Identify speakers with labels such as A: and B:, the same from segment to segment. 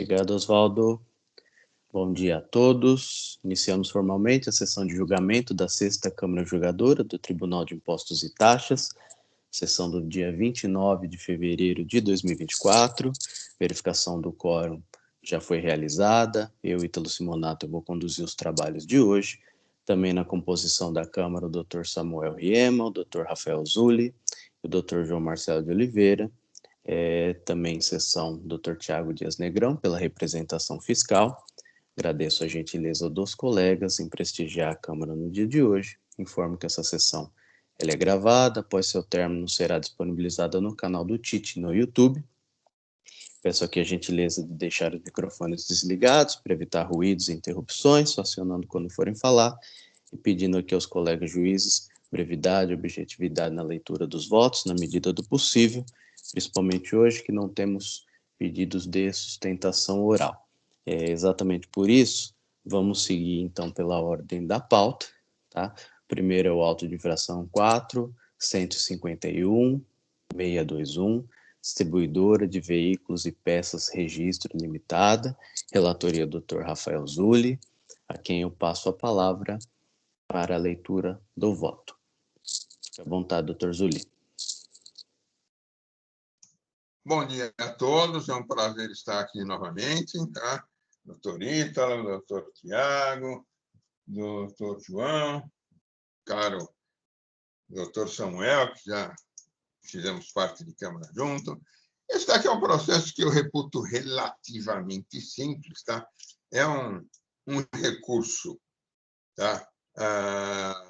A: Obrigado, Oswaldo. Bom dia a todos. Iniciamos formalmente a sessão de julgamento da 6ª Câmara Julgadora do Tribunal de Impostos e Taxas, sessão do dia 29 de fevereiro de 2024. Verificação do quórum já foi realizada. Eu, Ítalo Simonato, vou conduzir os trabalhos de hoje. Também na composição da Câmara, o Dr. Samuel Riema, o Dr. Rafael Zulli e o Dr. João Marcelo de Oliveira. Também em sessão, Dr. Tiago Dias Negrão, pela representação fiscal. Agradeço a gentileza dos colegas em prestigiar a Câmara no dia de hoje. Informo que essa sessão ela é gravada, após seu término será disponibilizada no canal do TIT no YouTube. Peço aqui a gentileza de deixar os microfones desligados para evitar ruídos e interrupções, só acionando quando forem falar, e pedindo aqui aos colegas juízes brevidade e objetividade na leitura dos votos, na medida do possível, principalmente hoje que não temos pedidos de sustentação oral. Exatamente por isso, vamos seguir então pela ordem da pauta, tá? Primeiro é o auto de infração 4.151.621, distribuidora de veículos e peças registro limitada, relatoria Dr. Rafael Zulli, a quem eu passo a palavra para a leitura do voto. Fique à vontade, Dr. Zulli.
B: Bom dia a todos, é um prazer estar aqui novamente, tá? Doutor Ítalo, doutor Tiago, doutor João, caro doutor Samuel, que já fizemos parte de Câmara junto. Esse daqui é um processo que eu reputo relativamente simples, tá? É um recurso, tá?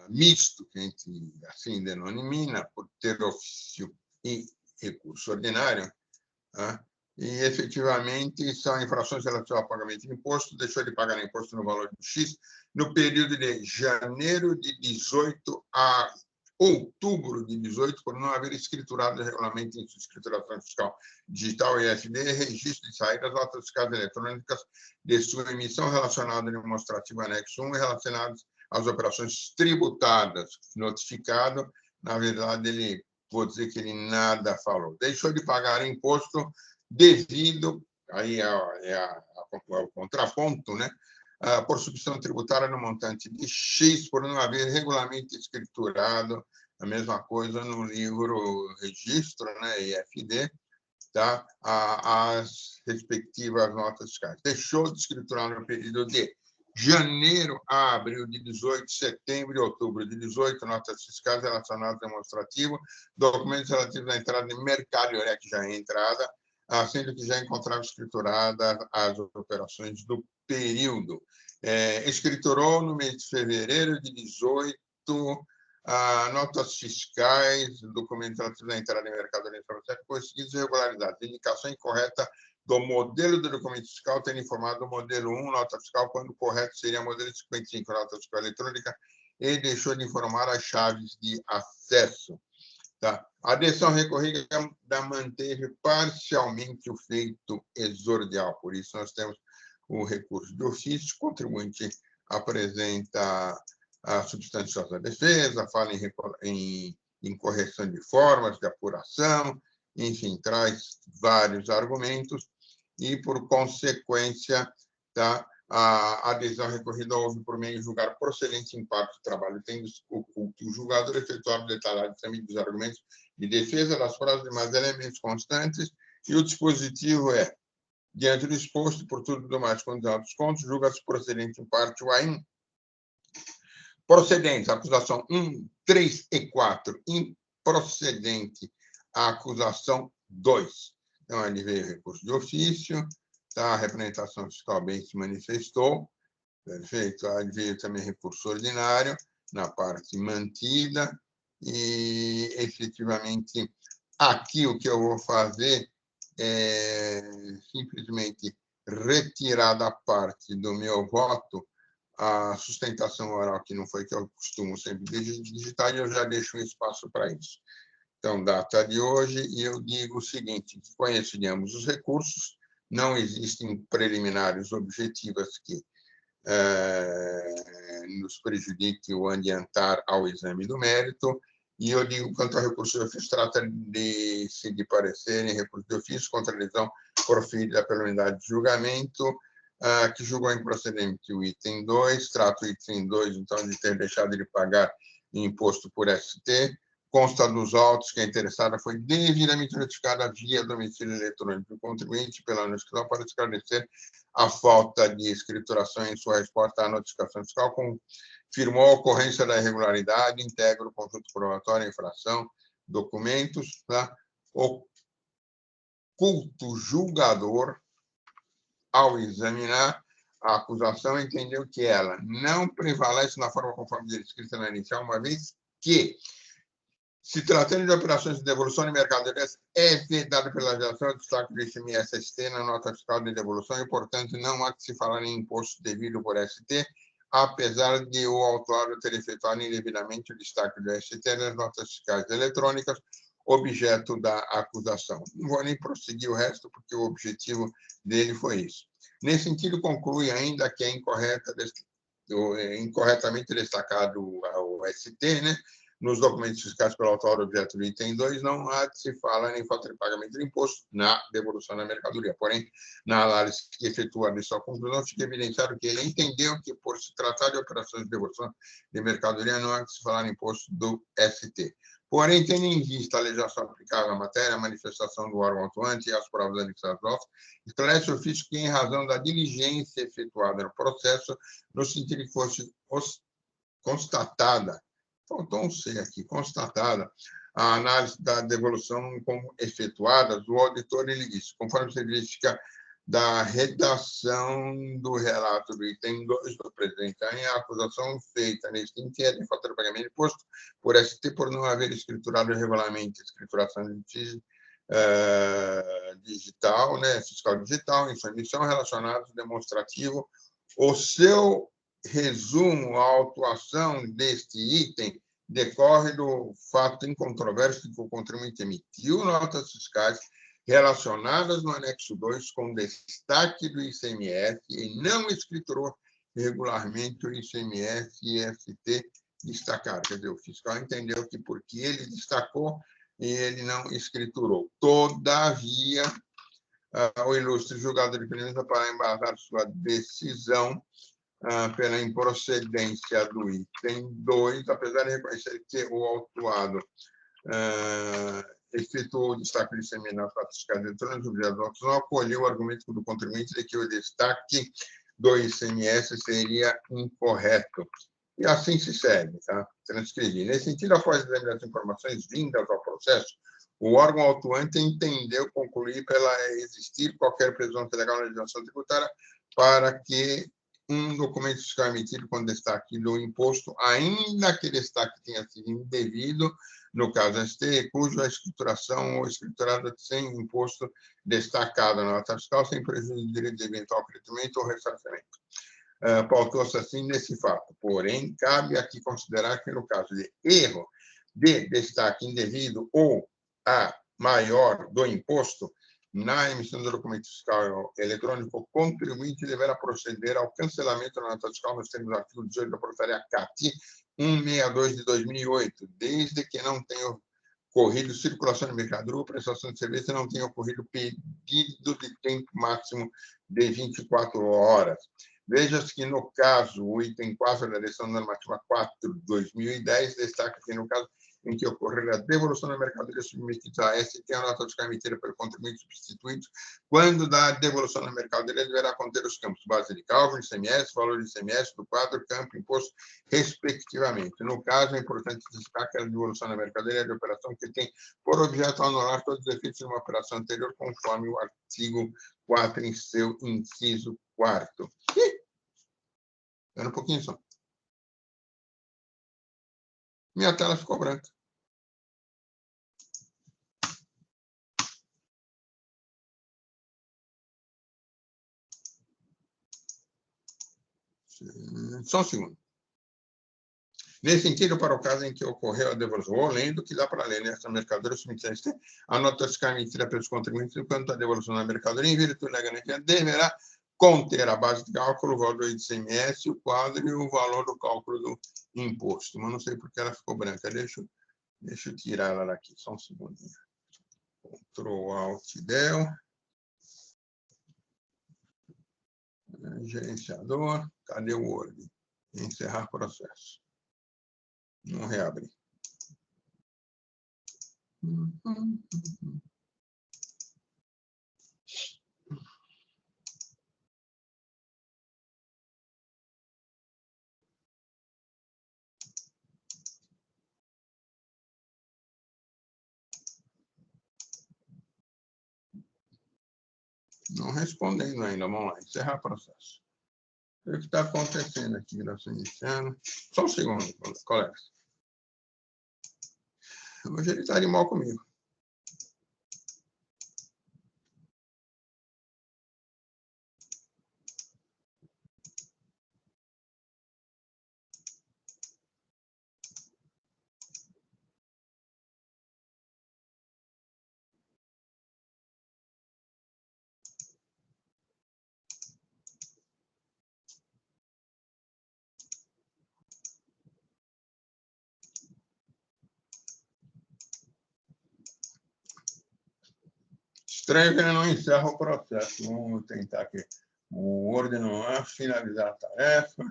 B: Misto, que a gente assim denomina, por ter ofício e recurso ordinário, tá? E, efetivamente, são infrações relativas ao pagamento de imposto, deixou de pagar imposto no valor de X no período de janeiro de 18 a outubro de 18, por não haver escriturado o regulamento de escrituração fiscal digital EFD, registro de saídas, notas fiscais eletrônicas de sua emissão relacionada ao demonstrativo anexo 1 e relacionados às operações tributadas. Notificado, na verdade, ele, vou dizer que ele nada falou. Deixou de pagar imposto devido, aí é o contraponto, né? Por substituição tributária no montante de X, por não haver regulamento escriturado, a mesma coisa no livro registro, né, IFD, tá? As respectivas notas fiscais. Deixou de escriturar no período de janeiro a abril de 18, setembro e outubro de 18, notas fiscais relacionadas ao demonstrativo, documentos relativos à entrada em mercadoria, que já é entrada, sendo que já encontrava escriturada as operações do período. Escriturou no mês de fevereiro de 18 notas fiscais, documentos relativos à entrada em mercadoria com as seguintes irregularidades: indicação incorreta do modelo do documento fiscal, tendo informado o modelo 1, nota fiscal, quando correto seria modelo 55, nota fiscal eletrônica, e deixou de informar as chaves de acesso. Tá? A decisão recorrida manteve parcialmente o feito exordial, por isso nós temos o recurso de ofício, o contribuinte apresenta a substanciosa defesa, fala em correção de formas de apuração, enfim, traz vários argumentos e, por consequência, tá, a adesão recorrida houve por meio de julgar procedente em parte do trabalho, tendo oculto o julgador efetuado detalhado exame dos argumentos de defesa das provas e demais elementos constantes, e o dispositivo é: diante do exposto, por tudo do mais condicionado dos contos, julga-se procedente em parte o AIM. Procedentes, acusação 1, 3 e 4. Improcedente, a acusação 2. Então, ali veio recurso de ofício, tá? A representação fiscal bem se manifestou, perfeito. Ali veio também recurso ordinário, na parte mantida, e, efetivamente, aqui o que eu vou fazer é simplesmente retirar da parte do meu voto a sustentação oral, que não foi que eu costumo sempre digitar, e eu já deixo um espaço para isso. Então, data de hoje, e eu digo o seguinte: conheço de ambos os recursos, não existem preliminares objetivas que nos prejudiquem o adiantar ao exame do mérito, e eu digo, quanto ao recurso de ofício, trata de parecer em recurso de ofício contra a lesão proferida pela unidade de julgamento, que julgou improcedente o item 2, trata o item 2, então, de ter deixado de pagar imposto por ST, consta dos autos que a interessada foi devidamente notificada via domicílio eletrônico do contribuinte pela notificação para esclarecer a falta de escrituração em sua resposta à notificação fiscal, confirmou a ocorrência da irregularidade, integra o conjunto probatório, a infração, documentos, tá? O culto julgador, ao examinar a acusação, entendeu que ela não prevalece na forma conforme descrita na inicial, uma vez que, se tratando de operações de devolução de mercadorias, é vedado pela legislação o destaque do ICMS-ST na nota fiscal de devolução e, portanto, não há que se falar em imposto devido por ST, apesar de o autuário ter efetuado indevidamente o destaque do ST nas notas fiscais eletrônicas, objeto da acusação. Não vou nem prosseguir o resto, porque o objetivo dele foi isso. Nesse sentido, conclui ainda que é incorretamente destacado o ST, né? Nos documentos fiscais pelo autor objeto do item 2, não há de se falar em falta de pagamento de imposto na devolução da mercadoria. Porém, na análise que efetua de sua conclusão, fica evidenciado que ele entendeu que, por se tratar de operações de devolução de mercadoria, não há de se falar em imposto do ST. Porém, tendo em vista a legislação aplicável à matéria, a manifestação do órgão atuante e as provas anexadas ao ofício, esclarece o ofício que, em razão da diligência efetuada no processo, no sentido que fosse constatada, faltou um C aqui, constatada, a análise da devolução como efetuada, o auditor ele disse, conforme se verifica da redação do relato do item 2 do presente, a acusação feita nesse sentido é de falta de pagamento de imposto por ST por não haver escriturado regularmente escrituração digital, né, fiscal digital, em sua emissão relacionada ao demonstrativo, o seu resumo, a autuação deste item decorre do fato incontroverso de que o contribuinte emitiu notas fiscais relacionadas no anexo 2 com destaque do ICMS e não escriturou regularmente o ICMS e ST destacaram. Quer dizer, o fiscal entendeu que porque ele destacou, ele não escriturou. Todavia, o ilustre julgador de premissa, para embasar sua decisão pela improcedência do item 2, apesar de reconhecer que o autuado efetuou o destaque de ICMS nas notas fiscais eletrônicas, o vereador não acolheu o argumento do contribuinte de que o destaque do ICMS seria incorreto. E assim se segue, tá? Transcrevi. Nesse sentido, após as informações vindas ao processo, o órgão autuante entendeu concluir pela existir qualquer presunção legal na legislação tributária para que um documento fiscal emitido com destaque do imposto, ainda que destaque tenha sido indevido, no caso ST, cuja escrituração ou escriturada sem imposto destacado na nota fiscal, sem prejuízo do direito de eventual acreditamento ou ressarcimento. Pautou-se assim nesse fato. Porém, cabe aqui considerar que, no caso de erro de destaque indevido ou a maior do imposto, na emissão do documento fiscal eletrônico, o contribuinte deverá proceder ao cancelamento da nota fiscal nos termos do artigo 18 da portaria CAT 162 de 2008, desde que não tenha ocorrido circulação de mercadoria ou prestação de serviço e não tenha ocorrido pedido de tempo máximo de 24 horas. Veja-se que, no caso, o item 4 da Direção Normativa 4 de 2010 destaca que, no caso em que ocorrer a devolução da mercadoria submetida a ST, a nota fiscal emitida pelo contribuinte substituído, quando da devolução da mercadoria deverá conter os campos base de cálculo, ICMS, valor de ICMS do quadro, campo, imposto, respectivamente. No caso, é importante destacar que a devolução da mercadoria é de operação que tem por objeto anular todos os efeitos de uma operação anterior, conforme o artigo 4 em seu inciso 4º. Espera um pouquinho só. Minha tela ficou branca. Só um segundo. Nesse sentido, para o caso em que ocorreu a devolução, ou além do que dá para ler nessa mercadoria submetida a nota fiscal emitida pelos contribuintes quanto à devolução da mercadoria, em virtude da garantia, deverá conter a base de cálculo, o valor do ICMS, o quadro e o valor do cálculo do imposto. Mas não sei porque ela ficou branca. Deixa eu tirar ela daqui, só um segundinho. Ctrl Alt Del. Gerenciador, cadê o Word? Encerrar processo. Não reabrir. Não respondendo ainda, vamos lá, encerrar processo. O que está acontecendo aqui, graças iniciando. Só um segundo, colegas. Hoje ele está de mal comigo. Estranho que ele não encerra o processo. Vamos tentar aqui. O Word não é finalizar a tarefa.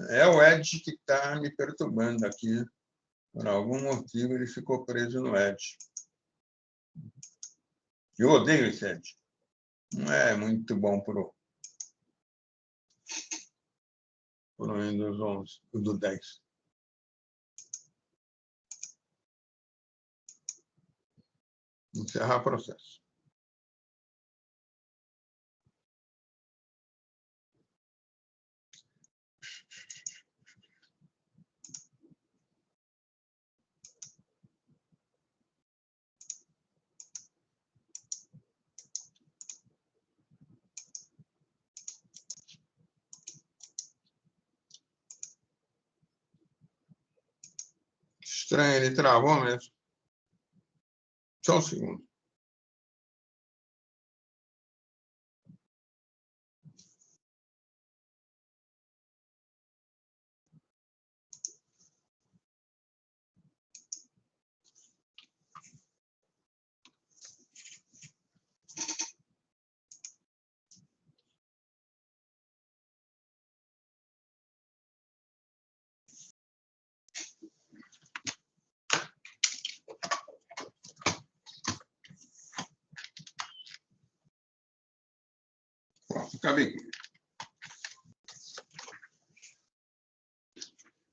B: É o Edge que está me perturbando aqui. Por algum motivo, ele ficou preso no Edge. Eu odeio esse Edge. Não é muito bom para o Windows 11, do 10. Encerrar processo. Estranho, ele travou mesmo. Só um segundo. Acabei.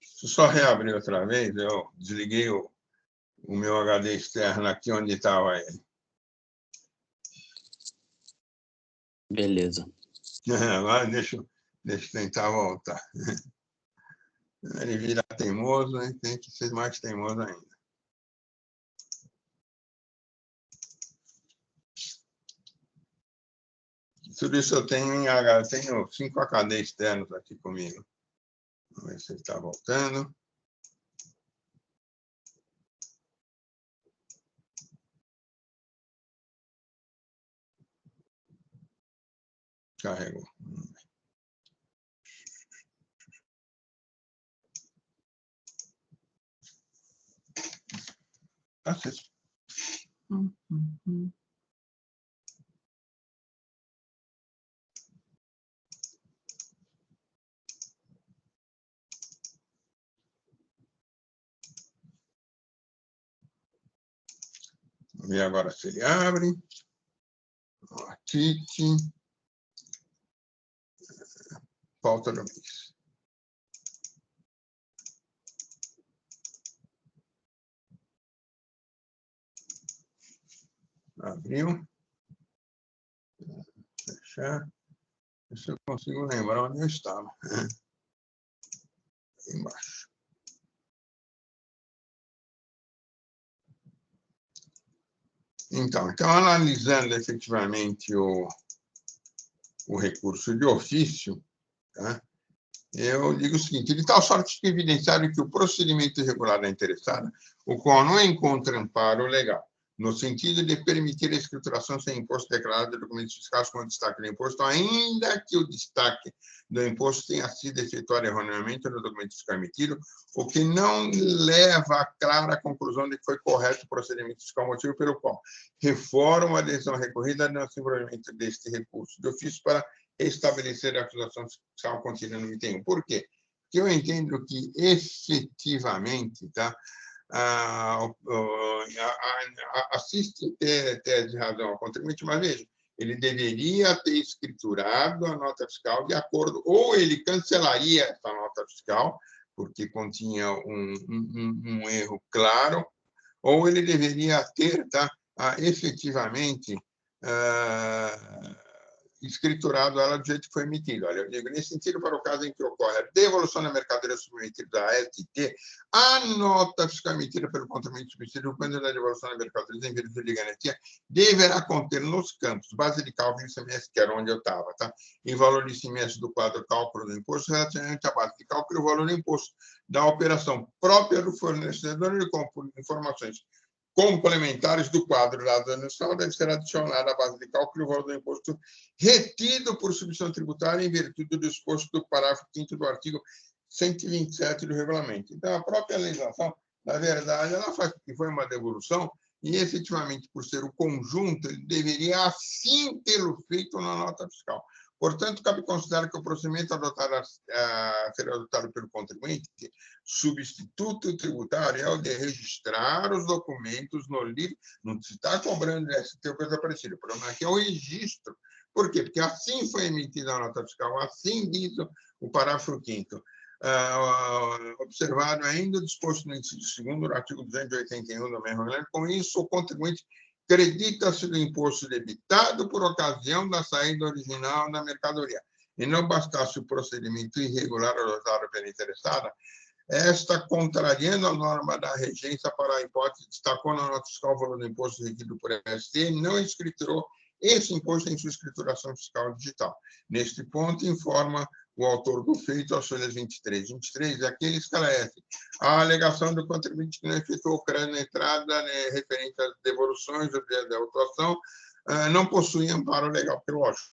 B: Se eu só reabrir outra vez, eu desliguei o meu HD externo aqui onde estava ele.
A: Beleza.
B: Agora deixa eu tentar voltar. Ele vira teimoso, né? Tem que ser mais teimoso ainda. Tudo isso eu tenho em HD, eu tenho 5 HD externos aqui comigo. Vamos ver se ele está voltando. Carregou. Acesso. Vamos ver agora se ele abre. Tite. Pauta do mês. Abriu. Fechar. Ver se eu consigo lembrar onde eu estava. Aí embaixo. Então, analisando efetivamente o recurso de ofício, tá? Eu digo o seguinte: de tal sorte que evidenciaram que o procedimento irregular da interessada, o qual não encontra amparo legal, no sentido de permitir a escrituração sem imposto declarado de documentos fiscais com destaque do imposto, ainda que o destaque do imposto tenha sido efetuado erroneamente no documento fiscal emitido, o que não leva a clara conclusão de que foi correto o procedimento fiscal, motivo pelo qual reforma a decisão recorrida no desenvolvimento deste recurso de ofício para estabelecer a acusação fiscal contida no item 1. Por quê? Porque eu entendo que, efetivamente, tá, assiste ter de razão ao contribuinte, mas veja, ele deveria ter escriturado a nota fiscal de acordo, ou ele cancelaria essa nota fiscal, porque continha um erro claro, ou ele deveria ter, tá, efetivamente escriturado ela do jeito que foi emitido. Olha, eu digo, nesse sentido, para o caso em que ocorre a devolução da mercadoria submetida da AST, a nota fiscal emitida pelo contribuinte submetido quando da devolução da mercadoria em virtude de garantia deverá conter nos campos base de cálculo ICMS, que era onde eu estava, tá? E valor de ICMS do quadro cálculo do imposto relativamente à base de cálculo e o valor do imposto da operação própria do fornecedor e informações complementares do quadro dado no fiscal deve ser adicionada à base de cálculo o valor do imposto retido por substituição tributária em virtude do disposto do parágrafo 5º do artigo 127 do regulamento. Então, a própria legislação, na verdade, ela faz que foi uma devolução e, efetivamente, por ser o conjunto, ele deveria assim tê-lo feito na nota fiscal. Portanto, cabe considerar que o procedimento ser adotado pelo contribuinte, substituto tributário, é o de registrar os documentos no livro. Não se está cobrando ST ou coisa parecida. O problema aqui é o registro. Por quê? Porque assim foi emitida a nota fiscal, assim diz o parágrafo 5º. Observado ainda o disposto no inciso 2º do artigo 281 do mesmo regulamento, com isso, o contribuinte acredita-se do imposto debitado por ocasião da saída original da mercadoria. E não bastasse o procedimento irregular adotado pela interessada, esta, contrariando a norma da regência para a hipótese, destacou na nota fiscal o valor do imposto retido por ST, não escriturou esse imposto em sua escrituração fiscal digital. Neste ponto, informa o autor do feito, as folhas 23. 23 é aquele que esclarece a alegação do contribuinte que não efetuou o crédito na entrada, né, referente às devoluções ou da autuação, não possui amparo legal, porque, lógico,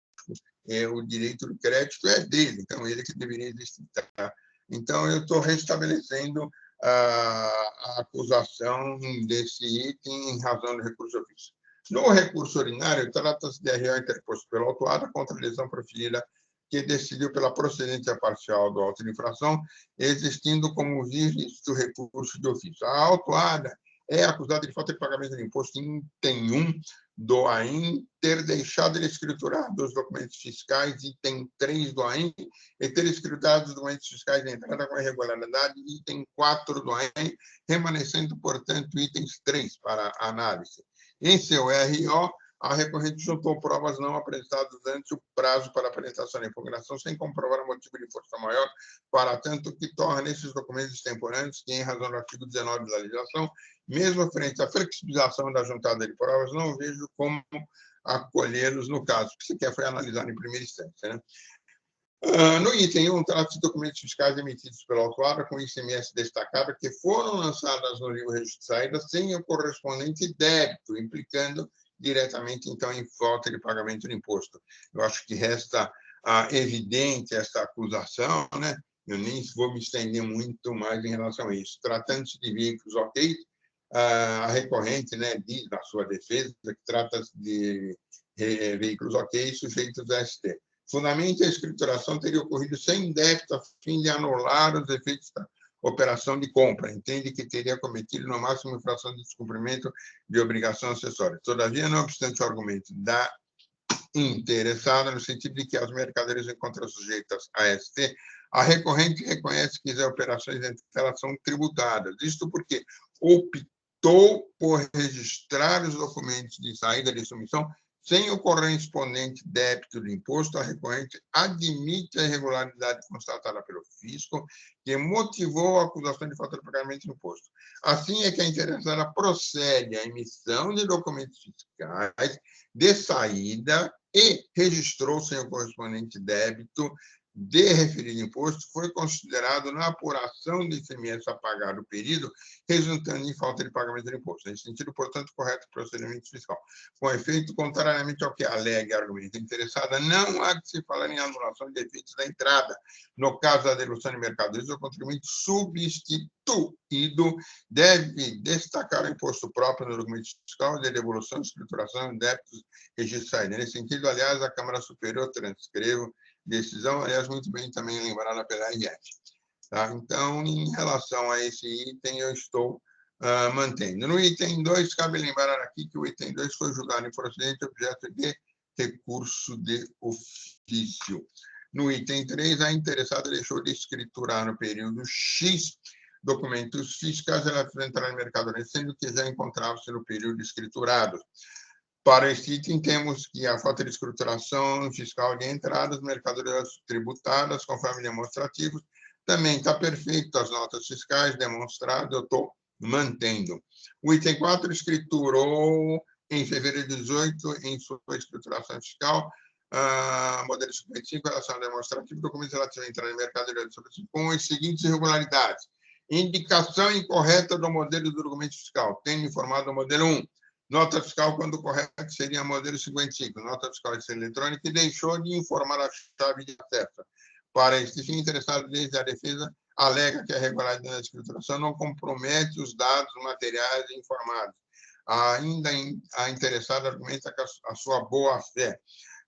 B: o direito do crédito é dele, então ele que deveria existir. Tá? Então, eu estou restabelecendo a acusação desse item em razão do recurso de ofício. No recurso ordinário, trata-se de RO interposto pelo autuado contra a lesão proferida que decidiu pela procedência parcial do auto de infração, existindo como visto do recurso de ofício. A autuada é acusada de falta de pagamento de imposto em item 1 do AIN, ter deixado de escriturar dos documentos fiscais, item 3 do AIN, e ter escriturado os documentos fiscais de entrada com irregularidade, item 4 do AIN, remanescendo, portanto, itens 3 para análise. Em seu RO, a recorrente juntou provas não apresentadas antes o prazo para apresentação da impugnação, sem comprovar o motivo de força maior, para tanto que torna esses documentos extemporâneos, que, em razão do artigo 19 da legislação, mesmo frente à flexibilização da juntada de provas, não vejo como acolhê-los no caso, que sequer foi analisado em primeira instância. Né? No item 1, trata-se de documentos fiscais emitidos pela autuada com ICMS destacado que foram lançadas no livro registro de saída sem o correspondente débito, implicando diretamente, então, em falta de pagamento de imposto. Eu acho que resta evidente essa acusação, né? Eu nem vou me estender muito mais em relação a isso. Tratando-se de veículos ok, a recorrente, né, diz na sua defesa que trata-se de veículos ok sujeitos a ST. Fundamente, a escrituração teria ocorrido sem débito a fim de anular os efeitos da operação de compra. Entende que teria cometido, no máximo, infração de descumprimento de obrigação acessória. Todavia, não obstante o argumento da interessada, no sentido de que as mercadorias encontram sujeitas a ST, a recorrente reconhece que as operações entre elas são tributadas. Isto porque optou por registrar os documentos de saída de submissão sem o correspondente débito de imposto. A recorrente admite a irregularidade constatada pelo fisco, que motivou a acusação de falta de pagamento de imposto. Assim é que a interessada procede à emissão de documentos fiscais de saída e registrou sem o correspondente débito de referido imposto foi considerado na apuração do ICMS a pagar do período, resultando em falta de pagamento do imposto. Nesse sentido, portanto, correto o procedimento fiscal. Com efeito, contrariamente ao que alega e argumenta interessada, não há de se falar em anulação de efeitos da entrada. No caso da dedução de mercadorias, o contribuinte substituído deve destacar o imposto próprio no documento fiscal de devolução, escrituração e débitos registrados. Nesse sentido, aliás, a Câmara Superior transcreve decisão, aliás, muito bem também lembrada pela RF. Tá? Então, em relação a esse item, eu estou mantendo. No item 2, cabe lembrar aqui que o item 2 foi julgado improcedente objeto de recurso de ofício. No item 3, a interessada deixou de escriturar no período X documentos fiscais relativos à entrada no mercadoria, sendo que já encontravam-se no período escriturado. Para este item, temos que a falta de escrituração fiscal de entradas, mercadorias tributadas, conforme demonstrativos, também está perfeito as notas fiscais demonstradas, eu estou mantendo. O item 4 escriturou em fevereiro de 18, em sua escrituração fiscal, modelo 55, relação demonstrativa, documentos relativos à entrada em mercadoria com as seguintes irregularidades. Indicação incorreta do modelo do documento fiscal, tendo informado o modelo 1. Nota fiscal, quando correto, seria modelo 55, nota fiscal eletrônica, e deixou de informar a chave de acesso. Para este fim, interessado desde a defesa, alega que a regularidade da escrituração não compromete os dados materiais informados. Ainda a interessada argumenta a sua boa-fé.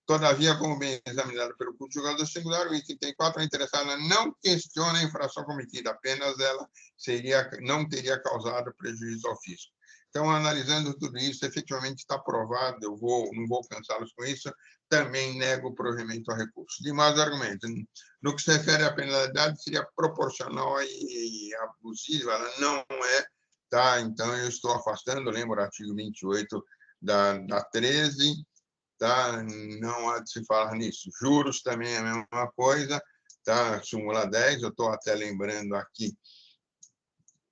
B: Todavia, como bem examinado pelo julgador singular, o item 4, a interessada não questiona a infração cometida, apenas ela não teria causado prejuízo ao fisco. Então, analisando tudo isso, efetivamente está aprovado, não vou cansá-los com isso, também nego o provimento ao recurso. Demais argumentos. No que se refere à penalidade, seria proporcional e abusiva, ela não é, tá? Então, eu estou afastando, lembro o artigo 28 da 13, tá? Não há de se falar nisso. Juros também é a mesma coisa, tá? Súmula 10, eu estou até lembrando aqui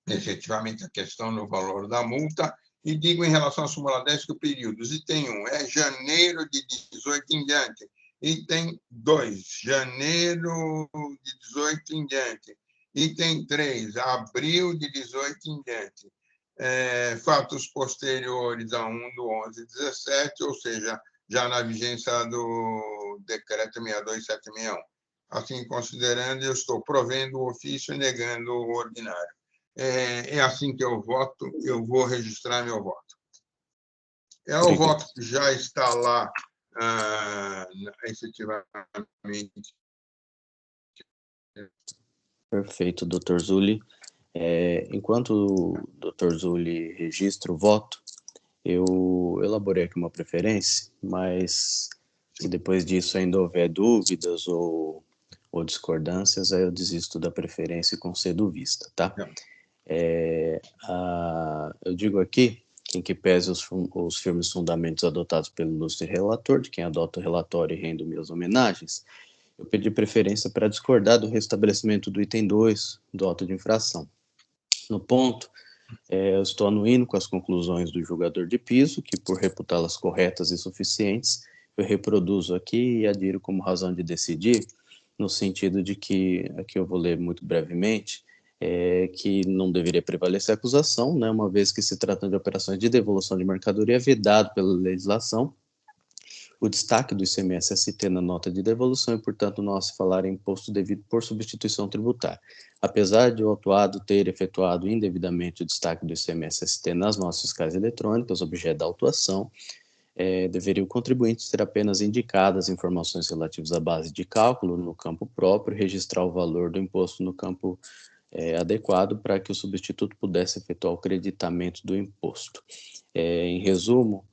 B: efetivamente a questão do valor da multa, e digo em relação à súmula 10 que o período, item 1, é janeiro de 18 em diante, item 2, janeiro de 18 em diante, item 3, abril de 18 em diante, fatos posteriores a 1 do 11/17, ou seja, já na vigência do decreto 62761. Assim, considerando, eu estou provendo o ofício e negando o ordinário. É assim que eu voto, eu vou registrar meu voto. O voto já está lá, efetivamente.
A: Perfeito, doutor Zulli. Enquanto o doutor Zulli registra o voto, eu elaborei aqui uma preferência, mas se depois disso ainda houver dúvidas ou discordâncias, aí eu desisto da preferência e concedo vista, tá? Eu digo aqui, em que pese os firmes fundamentos adotados pelo ilustre relator, de quem adota o relatório e rendo minhas homenagens, eu pedi preferência para discordar do restabelecimento do item 2 do auto de infração. No ponto, eu estou anuindo com as conclusões do julgador de piso, que por reputá-las corretas e suficientes, eu reproduzo aqui e adiro como razão de decidir, no sentido de que, aqui eu vou ler muito brevemente, que não deveria prevalecer a acusação, né, uma vez que se tratando de operações de devolução de mercadoria vedado pela legislação, o destaque do ICMS-ST na nota de devolução e, portanto, não se falar em imposto devido por substituição tributária. Apesar de o autuado ter efetuado indevidamente o destaque do ICMS-ST nas notas fiscais eletrônicas, objeto da autuação, deveria o contribuinte ter apenas indicado as informações relativas à base de cálculo no campo próprio e registrar o valor do imposto no campo adequado para que o substituto pudesse efetuar o creditamento do imposto. Em resumo,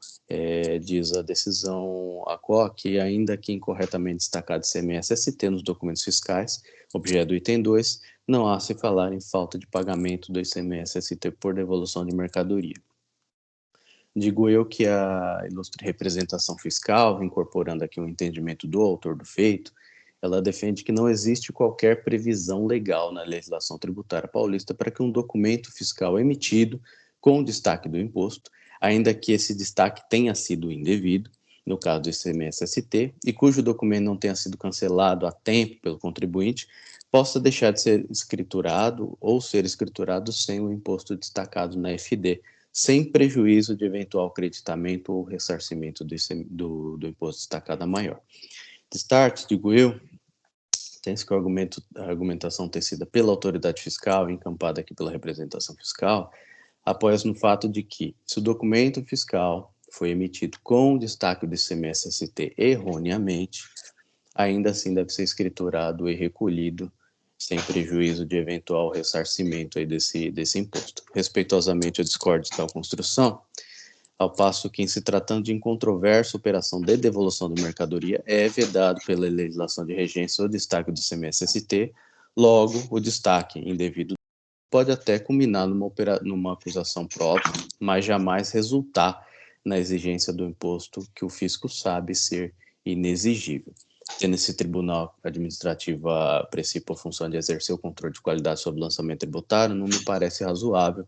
A: diz a decisão ACO que, ainda que incorretamente destacado ICMS-ST nos documentos fiscais, objeto do item 2, não há se falar em falta de pagamento do ICMS-ST por devolução de mercadoria. Digo eu que a ilustre representação fiscal, incorporando aqui um entendimento do autor do feito, ela defende que não existe qualquer previsão legal na legislação tributária paulista para que um documento fiscal emitido com destaque do imposto, ainda que esse destaque tenha sido indevido, no caso do ICMS-ST, e cujo documento não tenha sido cancelado a tempo pelo contribuinte, possa deixar de ser escriturado ou ser escriturado sem o imposto destacado na FD, sem prejuízo de eventual creditamento ou ressarcimento do imposto destacado a maior. De start, digo eu, tem-se que a argumentação tecida pela autoridade fiscal, encampada aqui pela representação fiscal, apoia-se no fato de que, se o documento fiscal foi emitido com destaque do ICMS-ST erroneamente, ainda assim deve ser escriturado e recolhido sem prejuízo de eventual ressarcimento aí desse imposto. Respeitosamente, eu discordo de tal construção, ao passo que, em se tratando de incontroversa operação de devolução de mercadoria, é vedado pela legislação de regência o destaque do ICMS-ST, logo, o destaque indevido pode até culminar numa acusação própria, mas jamais resultar na exigência do imposto que o fisco sabe ser inexigível. Tendo esse tribunal administrativo a princípio a função de exercer o controle de qualidade sobre o lançamento tributário, não me parece razoável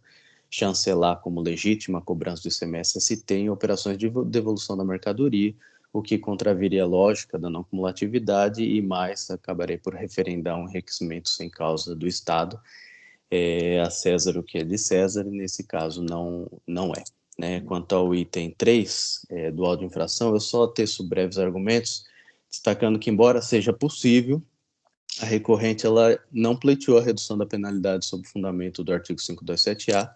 A: chancelar como legítima a cobrança do ICMS-ST em operações de devolução da mercadoria, o que contraviria a lógica da não cumulatividade e mais acabarei por referendar um enriquecimento sem causa do Estado, a César o que é de César, e nesse caso não é. Né? Quanto ao item 3 do auto de infração, eu só teço breves argumentos, destacando que, embora seja possível, a recorrente ela não pleiteou a redução da penalidade sob o fundamento do artigo 527-A,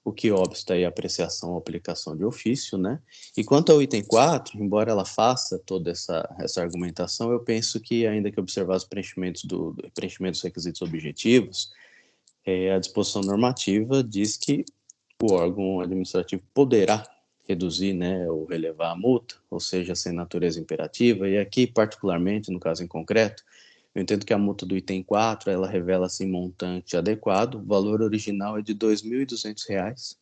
A: o que obsta aí a apreciação ou aplicação de ofício, né? E quanto ao item 4, embora ela faça toda essa argumentação, eu penso que, ainda que observar os preenchimentos dos requisitos objetivos, a disposição normativa diz que o órgão administrativo poderá reduzir, né, ou relevar a multa, ou seja, sem natureza imperativa, e aqui, particularmente, no caso em concreto, eu entendo que a multa do item 4, ela revela, assim, montante adequado, o valor original é de R$ 2.200,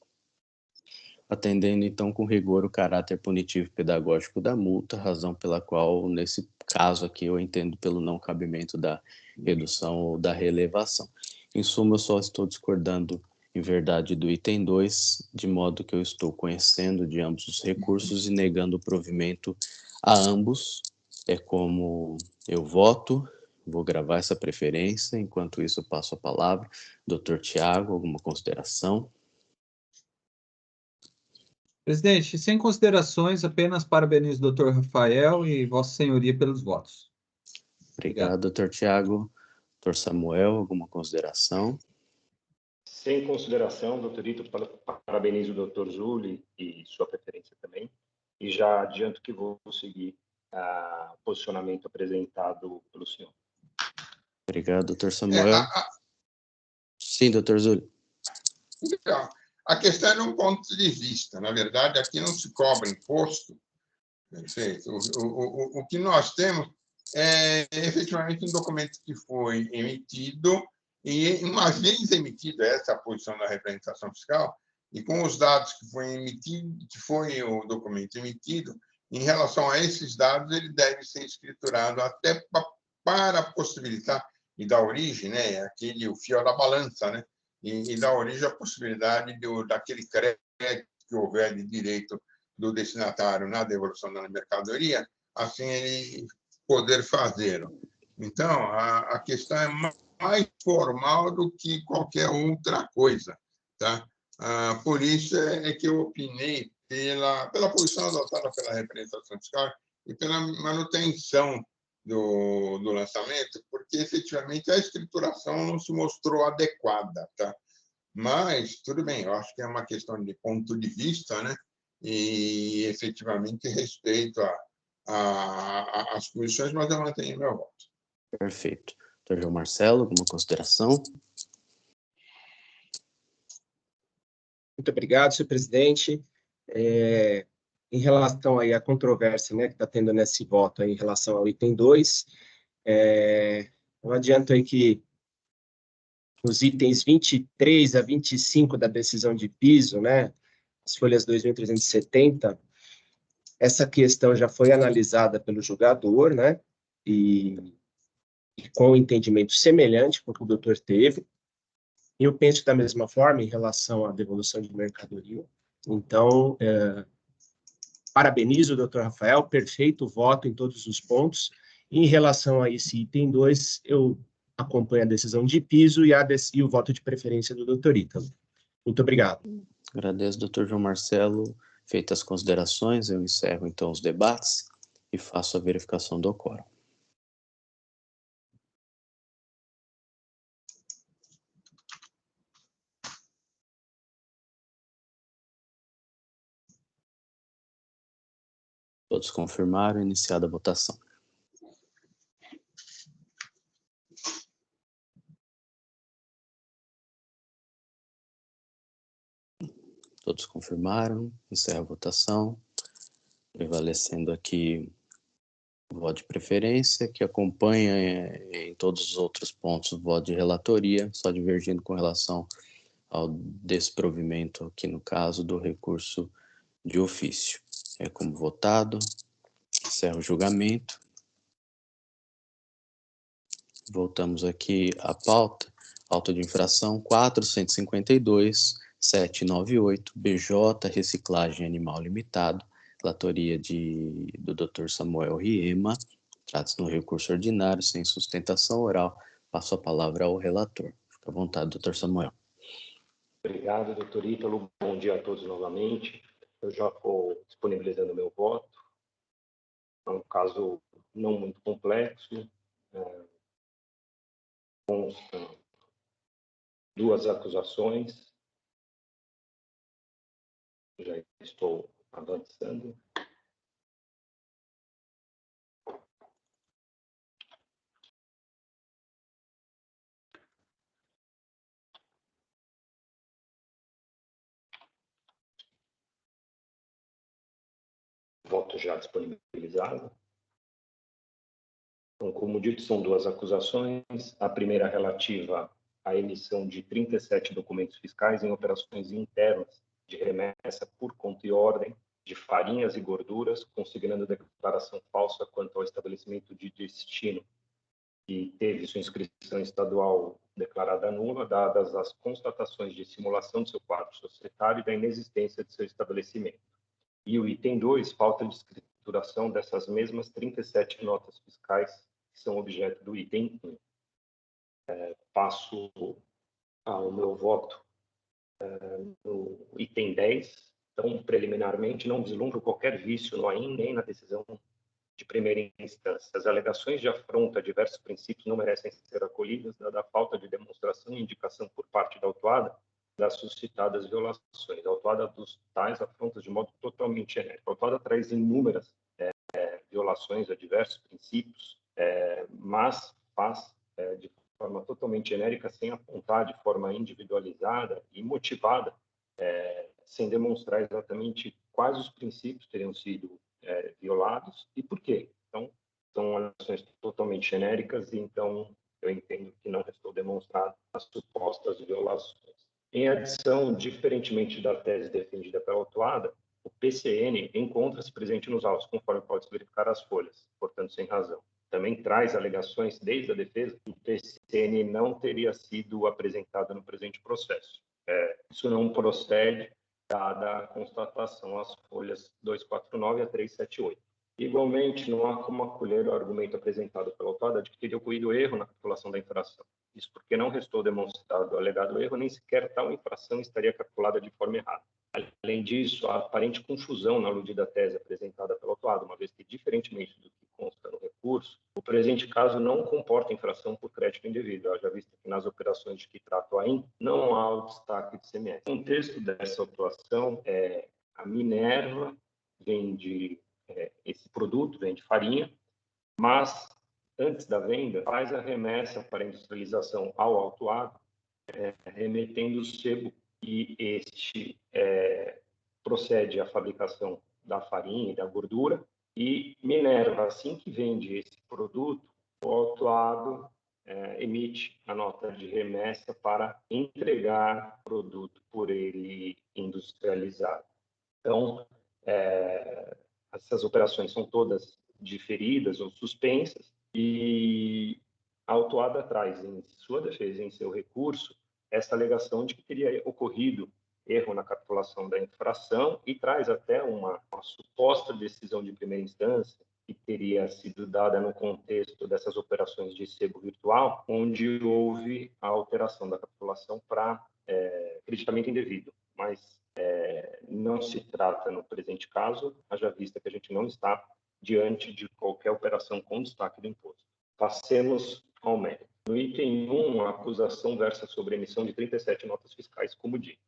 A: atendendo, então, com rigor o caráter punitivo e pedagógico da multa, razão pela qual, nesse caso aqui, eu entendo pelo não cabimento da redução ou da relevação. Em suma, eu só estou discordando, em verdade, do item 2, de modo que eu estou conhecendo de ambos os recursos e negando o provimento a ambos. É como eu voto, vou gravar essa preferência, enquanto isso eu passo a palavra. Dr. Tiago, alguma consideração?
C: Presidente, sem considerações, apenas parabenizo o Dr. Rafael e Vossa Senhoria pelos votos.
A: Obrigado, Dr. Tiago. Dr. Samuel, alguma consideração?
D: Sem consideração, doutor Ito, parabenizo o Dr. Zuli e sua preferência também, e já adianto que vou seguir o posicionamento apresentado pelo senhor.
A: Obrigado, Dr. Samuel. Sim, Dr. Zuli.
B: Então, a questão é de um ponto de vista. Na verdade, aqui não se cobra imposto. Perfeito. O que nós temos é efetivamente um documento que foi emitido, e uma vez emitido, essa é a posição da representação fiscal, e com os dados que foi o documento emitido, em relação a esses dados, ele deve ser escriturado até para possibilitar e dar origem, né, o fio da balança, né, e dar origem à possibilidade daquele crédito que houver de direito do destinatário na devolução da mercadoria, assim ele poder fazê-lo. Então, a questão é mais formal do que qualquer outra coisa. Tá? Por isso é que eu opinei pela posição adotada pela representação fiscal e pela manutenção do lançamento, porque, efetivamente, a escrituração não se mostrou adequada. Tá? Mas, tudo bem, eu acho que é uma questão de ponto de vista, né? E, efetivamente, respeito às posições, mas eu mantenho meu voto.
A: Perfeito. Dr. João Marcelo, alguma consideração?
E: Muito obrigado, senhor presidente. Em relação aí à controvérsia, né, que está tendo nesse voto aí, em relação ao item 2, eu adianto aí que os itens 23 a 25 da decisão de piso, né, as folhas 2.370, essa questão já foi analisada pelo julgador, né, e com um entendimento semelhante com o que o doutor teve. E eu penso da mesma forma em relação à devolução de mercadoria. Então, parabenizo o doutor Rafael, perfeito voto em todos os pontos. Em relação a esse item 2, eu acompanho a decisão de piso e o voto de preferência do doutor Ítalo. Muito obrigado.
A: Agradeço, doutor João Marcelo. Feitas as considerações, eu encerro então os debates e faço a verificação do quórum. Todos confirmaram, iniciada a votação. Todos confirmaram, encerra a votação, prevalecendo aqui o voto de preferência, que acompanha em todos os outros pontos o voto de relatoria, só divergindo com relação ao desprovimento, aqui no caso, do recurso de ofício. É como votado, encerra o julgamento. Voltamos aqui à pauta, auto de infração 452.798, BJ Reciclagem Animal Limitado, relatoria do Dr. Samuel Riema, trata-se de um recurso ordinário sem sustentação oral. Passo a palavra ao relator. Fica à vontade, Dr. Samuel.
D: Obrigado, doutor Ítalo. Bom dia a todos novamente. Eu já vou disponibilizando meu voto. É um caso não muito complexo. Constam 2 acusações. Já estou avançando. Voto já disponibilizado. Então, como dito, são 2 acusações. A primeira relativa à emissão de 37 documentos fiscais em operações internas de remessa por conta e ordem de farinhas e gorduras, consignando declaração falsa quanto ao estabelecimento de destino que teve sua inscrição estadual declarada nula, dadas as constatações de simulação do seu quadro societário e da inexistência de seu estabelecimento. E o item 2, falta de escrituração dessas mesmas 37 notas fiscais que são objeto do item 1. Passo ao meu voto no item 10. Então, preliminarmente, não vislumbro qualquer vício no AIM nem na decisão de primeira instância. As alegações de afronta a diversos princípios não merecem ser acolhidas, dada a falta de demonstração e indicação por parte da autuada das suscitadas violações. A autuada dos tais afrontas de modo totalmente genérico. A autuada traz inúmeras violações a diversos princípios, mas faz de forma totalmente genérica, sem apontar de forma individualizada e motivada, sem demonstrar exatamente quais os princípios teriam sido violados e por quê. Então, são alegações totalmente genéricas e, então, eu entendo que não restou demonstrado as supostas violações. Em adição, diferentemente da tese defendida pela autuada, o PCN encontra-se presente nos autos, conforme pode-se verificar as folhas, portanto, sem razão. Também traz alegações desde a defesa que o PCN não teria sido apresentado no presente processo. Isso não procede, dada a constatação às folhas 249 a 378. Igualmente, não há como acolher o argumento apresentado pela autuada de que teria ocorrido erro na calculação da infração. Isso porque não restou demonstrado o alegado erro, nem sequer tal infração estaria calculada de forma errada. Além disso, há aparente confusão na aludida tese apresentada pela autuada, uma vez que, diferentemente do que consta no recurso, o presente caso não comporta infração por crédito indevido, haja vista que nas operações de que trata o AIM não há o destaque de CMS. O contexto dessa atuação é a Minerva vende esse produto, vende farinha, mas antes da venda faz a remessa para a industrialização ao autuado, remetendo o sebo e este procede à fabricação da farinha e da gordura, e Minerva, assim que vende esse produto, o autuado emite a nota de remessa para entregar o produto por ele industrializado. Então, essas operações são todas diferidas ou suspensas, e a autuada traz em sua defesa, em seu recurso, essa alegação de que teria ocorrido erro na capitulação da infração e traz até uma suposta decisão de primeira instância que teria sido dada no contexto dessas operações de sebo virtual, onde houve a alteração da capitulação para acreditamento indevido. Mas não se trata, no presente caso, haja vista que a gente não está diante de qualquer operação com destaque do imposto. Passemos ao mérito. No item 1, a acusação versa sobre a emissão de 37 notas fiscais, como dito.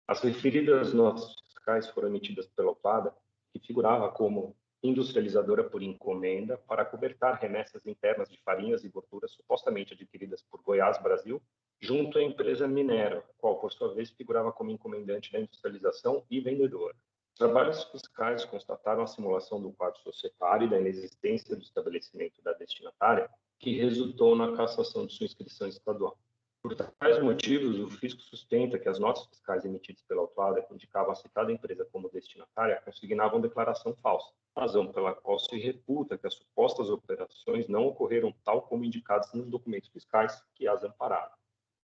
D: As referidas notas fiscais foram emitidas pela OPADA, que figurava como industrializadora por encomenda para cobertar remessas internas de farinhas e gorduras supostamente adquiridas por Goiás Brasil, junto à empresa Minera, qual, por sua vez, figurava como encomendante da industrialização e vendedora. Os trabalhos fiscais constataram a simulação do quadro societário e da inexistência do estabelecimento da destinatária, que resultou na cassação de sua inscrição estadual. Por tais motivos, o fisco sustenta que as notas fiscais emitidas pela autuada que indicavam a citada empresa como destinatária consignavam declaração falsa, razão pela qual se reputa que as supostas operações não ocorreram tal como indicadas nos documentos fiscais que as ampararam.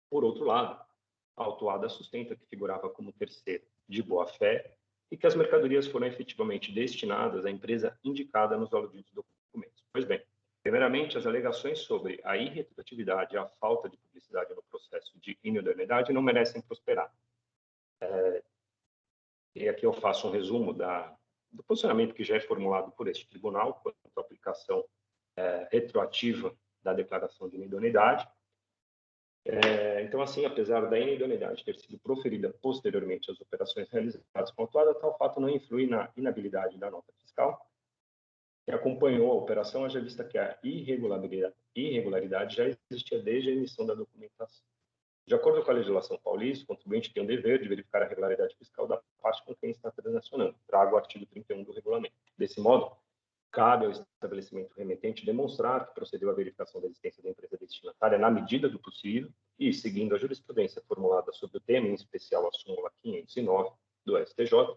D: Por outro lado, a autuada sustenta que figurava como terceiro de boa-fé e que as mercadorias foram efetivamente destinadas à empresa indicada nos aludidos documentos. Pois bem, primeiramente, as alegações sobre a irretutividade e a falta de publicidade no processo de inidoneidade não merecem prosperar. E aqui eu faço um resumo do posicionamento que já é formulado por este tribunal quanto à aplicação retroativa da declaração de inidoneidade. Então, assim, apesar da inidoneidade ter sido proferida posteriormente às operações realizadas com a autuada, tal fato não influi na inabilidade da nota fiscal, que acompanhou a operação, haja vista que a irregularidade já existia desde a emissão da documentação. De acordo com a legislação paulista, o contribuinte tem o dever de verificar a regularidade fiscal da parte com quem está transacionando. Trago o artigo 31 do regulamento. Desse modo, cabe ao estabelecimento remetente demonstrar que procedeu à verificação da existência da empresa destinatária na medida do possível e, seguindo a jurisprudência formulada sobre o tema, em especial a súmula 509 do STJ,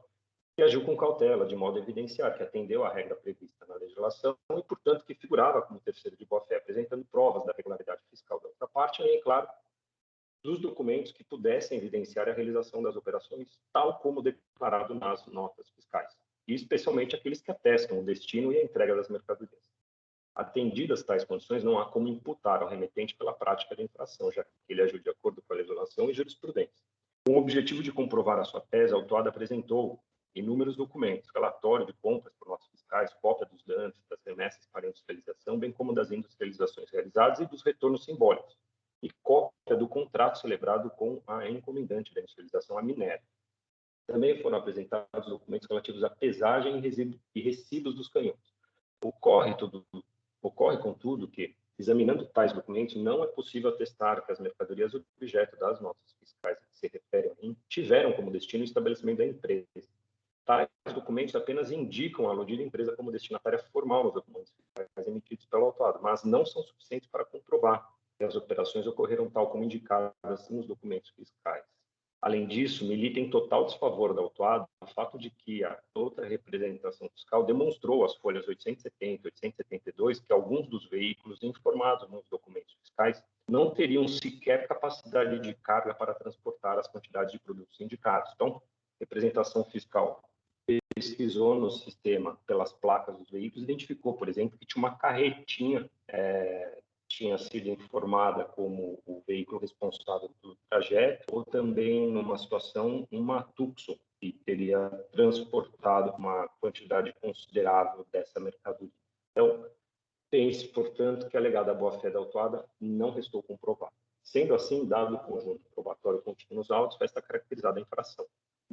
D: que agiu com cautela, de modo a evidenciar que atendeu à regra prevista na legislação e, portanto, que figurava como terceiro de boa-fé, apresentando provas da regularidade fiscal da outra parte, e, claro, dos documentos que pudessem evidenciar a realização das operações, tal como declarado nas notas fiscais, e especialmente aqueles que atestam o destino e a entrega das mercadorias. Atendidas tais condições, não há como imputar ao remetente pela prática da infração, já que ele agiu de acordo com a legislação e jurisprudência. Com o objetivo de comprovar a sua tese, a autuada apresentou inúmeros documentos, relatório de compras por notas fiscais, cópia dos danos, das remessas para industrialização, bem como das industrializações realizadas e dos retornos simbólicos, e cópia do contrato celebrado com a encomendante da industrialização, a Minera. Também foram apresentados documentos relativos à pesagem e recibos dos canhões. Ocorre, contudo, que, examinando tais documentos, não é possível atestar que as mercadorias objeto das notas fiscais a que se referem tiveram como destino o estabelecimento da empresa. Tais documentos apenas indicam a aludida empresa como destinatária formal nos documentos fiscais emitidos pelo autuado, mas não são suficientes para comprovar que as operações ocorreram tal como indicadas nos documentos fiscais. Além disso, milita em total desfavor da autuado o fato de que a outra representação fiscal demonstrou às folhas 870 e 872 que alguns dos veículos informados nos documentos fiscais não teriam sequer capacidade de carga para transportar as quantidades de produtos indicados. Então, representação fiscal pesquisou no sistema pelas placas dos veículos, identificou, por exemplo, que tinha uma carretinha, tinha sido informada como o veículo responsável pelo trajeto, ou também, numa situação, uma Tucson, que teria transportado uma quantidade considerável dessa mercadoria. Então, tem-se, portanto, que a alegada boa-fé da autuada não restou comprovada. Sendo assim, dado o conjunto probatório contido nos autos, vai estar caracterizada a infração,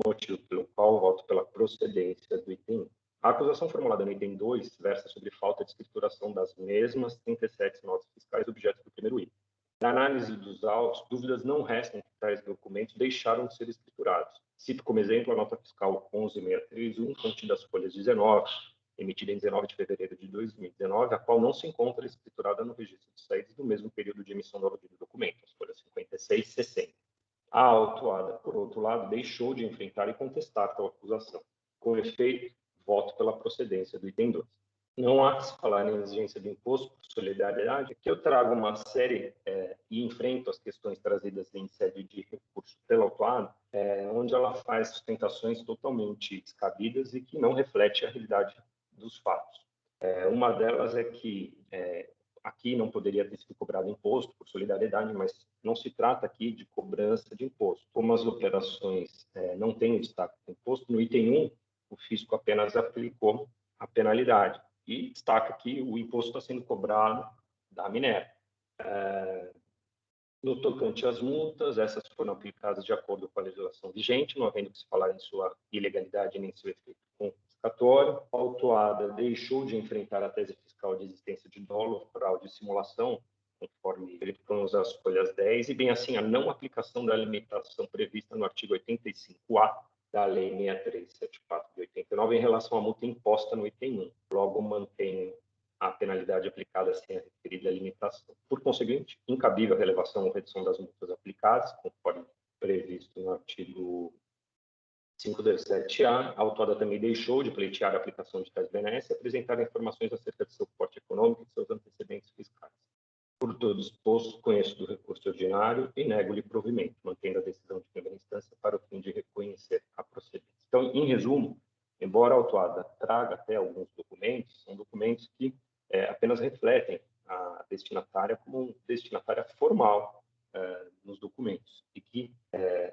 D: motivo pelo qual voto pela procedência do item 1. A acusação formulada no item 2 versa sobre falta de escrituração das mesmas 37 notas fiscais objeto do primeiro item. Na análise dos autos, dúvidas não restam que tais documentos deixaram de ser escriturados. Cito como exemplo a nota fiscal 11631, contida às folhas 19, emitida em 19 de fevereiro de 2019, a qual não se encontra escriturada no registro de saídas do mesmo período de emissão do aludido documento, as folhas 56 e 60. A autuada, por outro lado, deixou de enfrentar e contestar tal acusação. Com efeito, voto pela procedência do item 2. Não há que se falar em exigência de imposto por solidariedade. Aqui eu trago uma série e enfrento as questões trazidas em sede de recurso pela autuada, onde ela faz sustentações totalmente descabidas e que não reflete a realidade dos fatos. Uma delas é que aqui não poderia ter sido cobrado imposto por solidariedade, mas não se trata aqui de cobrança de imposto. Como as operações não têm o destaque do imposto, no item 1, o fisco apenas aplicou a penalidade. E destaca que o imposto está sendo cobrado da Minerva. No tocante às multas, essas foram aplicadas de acordo com a legislação vigente, não havendo que se falar em sua ilegalidade nem seu efeito confiscatório. A autuada deixou de enfrentar a tese fiscal de existência de dolo, fraude e simulação, conforme ele propôs as folhas 10, e bem assim a não aplicação da limitação prevista no artigo 85A da Lei 6374 de 89 em relação à multa imposta no item 1. Logo, mantém a penalidade aplicada sem a referida limitação. Por conseguinte, incabível a relevação ou redução das multas aplicadas, conforme previsto no artigo 517-A, a autuada também deixou de pleitear a aplicação de tais benesses e apresentar informações acerca de seu porte econômico e de seus antecedentes fiscais. Por todo exposto, conheço do recurso ordinário e nego-lhe provimento, mantendo a decisão de primeira instância para o fim de reconhecer a procedência. Então, em resumo, embora a autuada traga até alguns documentos, são documentos que apenas refletem a destinatária como destinatária formal nos documentos e que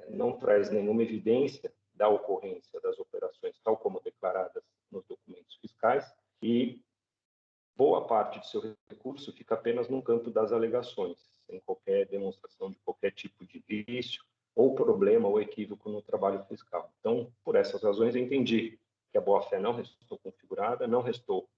D: não traz nenhuma evidência da ocorrência das operações tal como declaradas nos documentos fiscais e boa parte de seu recurso fica apenas no campo das alegações, sem qualquer demonstração de qualquer tipo de vício ou problema ou equívoco no trabalho fiscal. Então, por essas razões, eu entendi que a boa-fé não restou configurada, não restou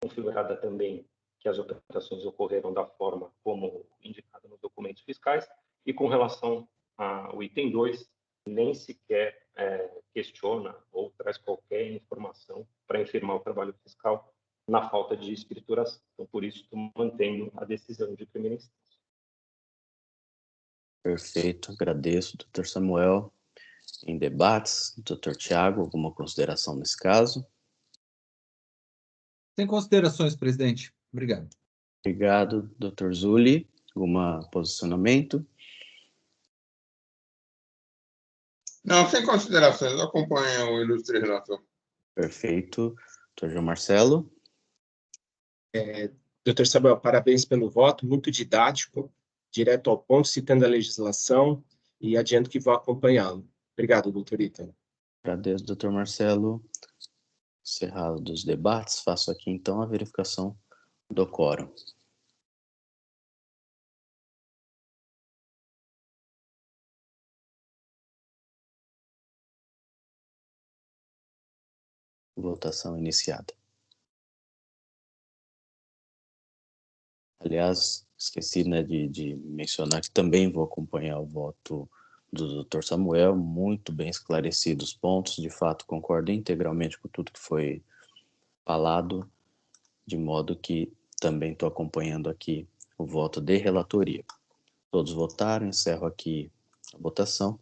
D: configurada também que as operações ocorreram da forma como indicada nos documentos fiscais, e com relação ao item 2, nem sequer questiona ou traz qualquer informação para infirmar o trabalho fiscal na falta de escrituração. Então, por isso, estou mantendo a decisão de primeira instância.
A: Perfeito, agradeço, doutor Samuel. Em debates, doutor Tiago, alguma consideração nesse caso?
C: Sem considerações, presidente. Obrigado.
A: Obrigado, doutor Zulli. Algum posicionamento?
B: Não, sem considerações, eu acompanho o ilustre relator.
A: Perfeito. Doutor João Marcelo?
E: Doutor Samuel, parabéns pelo voto, muito didático, direto ao ponto, citando a legislação, e adianto que vou acompanhá-lo. Obrigado, doutor Ítalo.
A: Agradeço, doutor Marcelo. Encerrado os debates, faço aqui então a verificação do quórum. Votação iniciada. Aliás, esqueci, né, de mencionar que também vou acompanhar o voto do Dr. Samuel, muito bem esclarecidos os pontos, de fato concordo integralmente com tudo que foi falado, de modo que também estou acompanhando aqui o voto de relatoria. Todos votaram, encerro aqui a votação,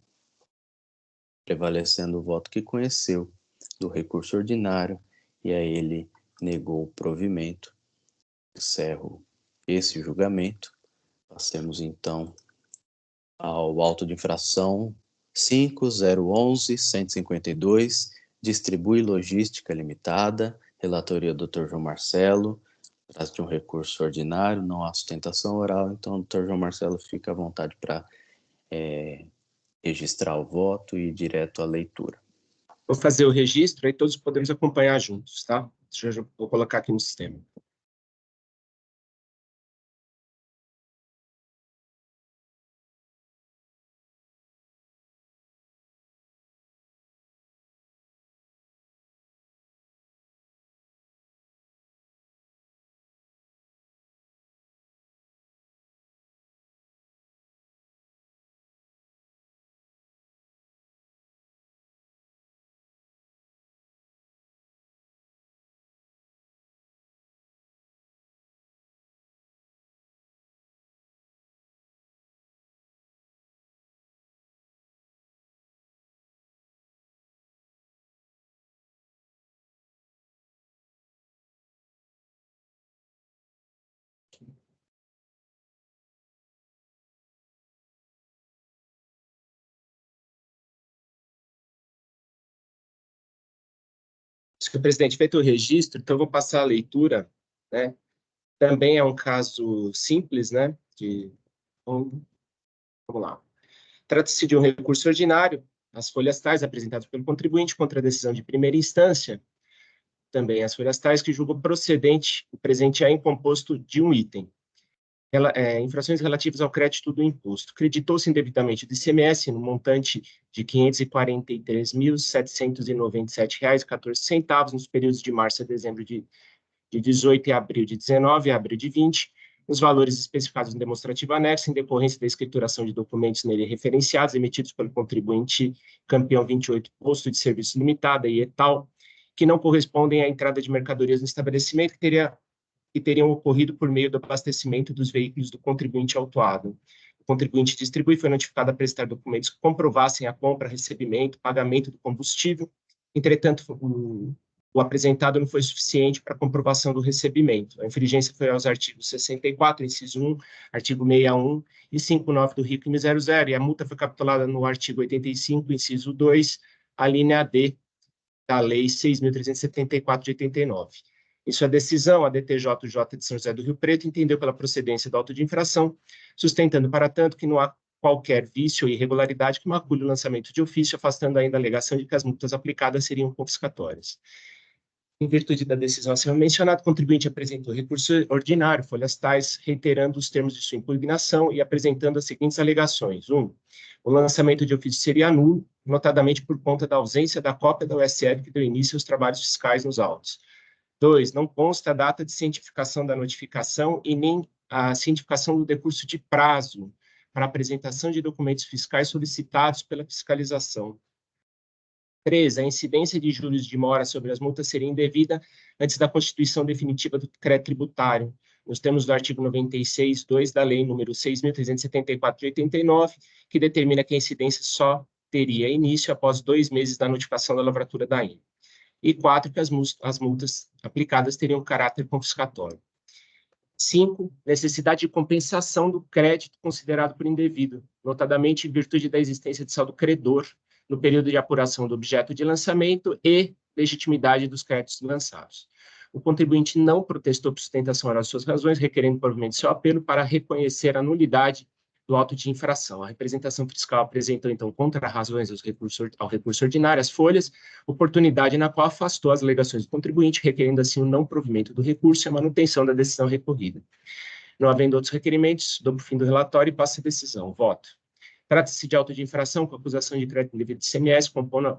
A: prevalecendo o voto que conheceu do recurso ordinário e a ele negou o provimento. Encerro esse julgamento. Passemos então ao auto de infração 5.011.152, Distribui Logística Limitada, relatoria do Dr. João Marcelo, trata de um recurso ordinário, não há sustentação oral, então o Dr. João Marcelo fica à vontade para registrar o voto e ir direto à leitura.
E: Vou fazer o registro, aí todos podemos acompanhar juntos, tá? Vou colocar aqui no sistema. Senhor presidente, feito o registro, então eu vou passar a leitura, né? Também é um caso simples, né? Vamos lá. Trata-se de um recurso ordinário, as folhas tais apresentadas pelo contribuinte contra a decisão de primeira instância, também as folhas tais que julgam procedente o presente incomposto de um item. Infrações relativas ao crédito do imposto. Creditou-se indevidamente do ICMS no montante de R$ 543.797,14 nos períodos de março a dezembro de 18 e abril de 19 e abril de 20, os valores especificados no demonstrativo anexo, em decorrência da escrituração de documentos nele referenciados, emitidos pelo contribuinte campeão 28, posto de serviço limitada e tal, que não correspondem à entrada de mercadorias no estabelecimento, que teriam ocorrido por meio do abastecimento dos veículos do contribuinte autuado. O contribuinte distribui foi notificado a prestar documentos que comprovassem a compra, recebimento, pagamento do combustível. Entretanto, o apresentado não foi suficiente para a comprovação do recebimento. A infringência foi aos artigos 64, inciso 1, artigo 61 e 59 do RICM 00, e a multa foi capitulada no artigo 85, inciso 2, a linha D da Lei 6.374 de 89. Em sua decisão, a DTJ-J de São José do Rio Preto entendeu pela procedência do auto de infração, sustentando, para tanto, que não há qualquer vício ou irregularidade que macule o lançamento de ofício, afastando ainda a alegação de que as multas aplicadas seriam confiscatórias. Em virtude da decisão acima mencionada, o contribuinte apresentou recurso ordinário, folhas tais, reiterando os termos de sua impugnação e apresentando as seguintes alegações. 1. O lançamento de ofício seria nulo, notadamente por conta da ausência da cópia da USF que deu início aos trabalhos fiscais nos autos. 2. Não consta a data de cientificação da notificação e nem a cientificação do decurso de prazo para apresentação de documentos fiscais solicitados pela fiscalização. 3. A incidência de juros de mora sobre as multas seria indevida antes da constituição definitiva do crédito tributário, nos termos do artigo 96.2 da Lei número 6.374 de 89, que determina que a incidência só teria início após 2 meses da notificação da lavratura da INE. E 4, que as multas aplicadas teriam caráter confiscatório. 5, necessidade de compensação do crédito considerado por indevido, notadamente em virtude da existência de saldo credor no período de apuração do objeto de lançamento e legitimidade dos créditos lançados. O contribuinte não protestou por sustentação oral de suas razões, requerendo provimento seu apelo para reconhecer a nulidade do auto de infração. A representação fiscal apresentou, então, contra-razões ao recurso ordinário, as folhas, oportunidade na qual afastou as alegações do contribuinte, requerendo, assim, o não provimento do recurso e a manutenção da decisão recorrida. Não havendo outros requerimentos, dou por fim do relatório e passo a decisão. Voto. Trata-se de auto de infração com acusação de crédito indevido de ICMS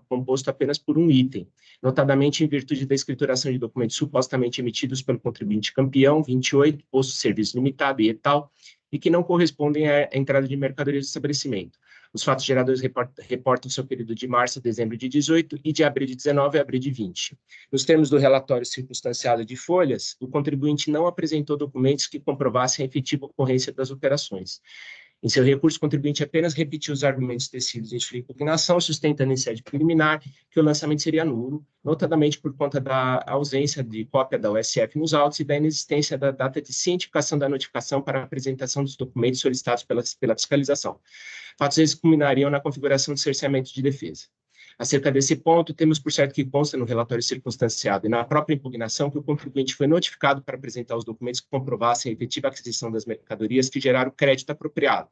E: composto apenas por um item, notadamente em virtude da escrituração de documentos supostamente emitidos pelo contribuinte campeão 28, posto de serviço limitado e tal, e que não correspondem à entrada de mercadorias do estabelecimento. Os fatos geradores reportam seu período de março a dezembro de 18 e de abril de 19 a abril de 20. Nos termos do relatório circunstanciado de folhas, o contribuinte não apresentou documentos que comprovassem a efetiva ocorrência das operações. Em seu recurso, o contribuinte apenas repetiu os argumentos tecidos em sua impugnação, sustentando em sede preliminar que o lançamento seria nulo, notadamente por conta da ausência de cópia da USF nos autos e da inexistência da data de cientificação da notificação para a apresentação dos documentos solicitados pela fiscalização. Fatos esses culminariam na configuração de cerceamento de defesa. Acerca desse ponto, temos por certo que consta no relatório circunstanciado e na própria impugnação que o contribuinte foi notificado para apresentar os documentos que comprovassem a efetiva aquisição das mercadorias que geraram crédito apropriado,